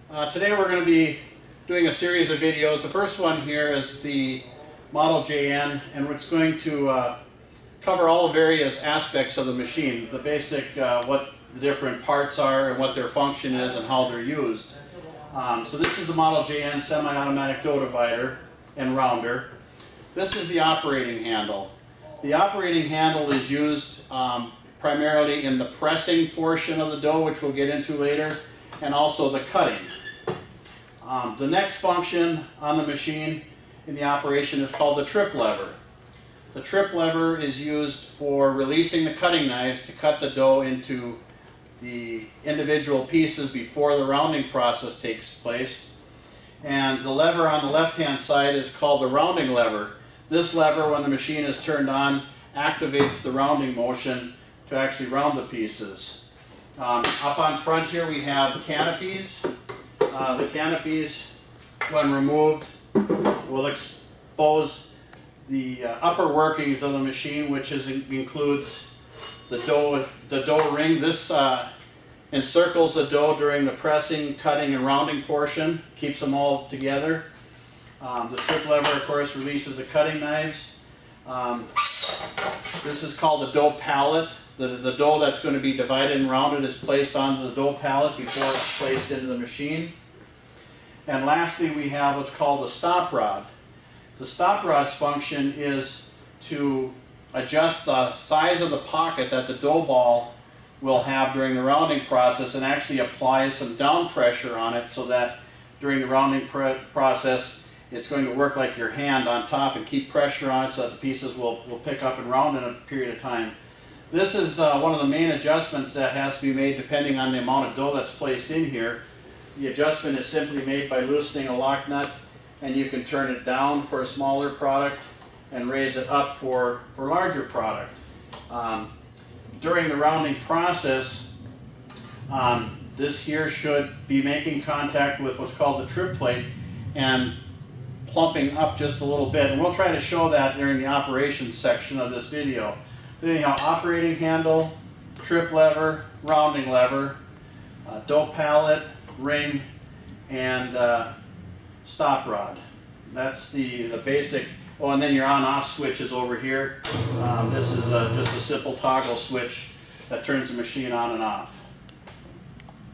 Today we're going to be doing a series of videos. The first one here is the Model JN, and it's going to cover all the various aspects of the machine, the basic, what the different parts are and what their function is and how they're used. So this is the Model JN semi-automatic dough divider and rounder. This is the operating handle. The operating handle is used primarily in the pressing portion of the dough, which we'll get into later, and also the cutting. The next function on the machine in the operation is called the trip lever. The trip lever is used for releasing the cutting knives to cut the dough into the individual pieces before the rounding process takes place. And the lever on the left-hand side is called the rounding lever. This lever, when the machine is turned on, activates the rounding motion to actually round the pieces. Up on front here we have canopies. The canopies, when removed, will expose the upper workings of the machine, which includes the dough ring. This encircles the dough during the pressing, cutting, and rounding portion, keeps them all together. The trip lever, of course, releases the cutting knives. This is called the dough pallet. The dough that's going to be divided and rounded is placed onto the dough pallet before it's placed into the machine. And lastly, we have what's called the stop rod. The stop rod's function is to adjust the size of the pocket that the dough ball will have during the rounding process and actually apply some down pressure on it so that during the rounding process it's going to work like your hand on top and keep pressure on it so that the pieces will pick up and round in a period of time. This is one of the main adjustments that has to be made depending on the amount of dough that's placed in here. The adjustment is simply made by loosening a lock nut, and you can turn it down for a smaller product and raise it up for larger product. During the rounding process, this here should be making contact with what's called the trip plate and plumping up just a little bit, and we'll try to show that during the operations section of this video. But anyhow, operating handle, trip lever, rounding lever, dough pallet, ring, and stop rod. That's the basic. Oh, and then your on-off switch is over here. This is just a simple toggle switch that turns the machine on and off.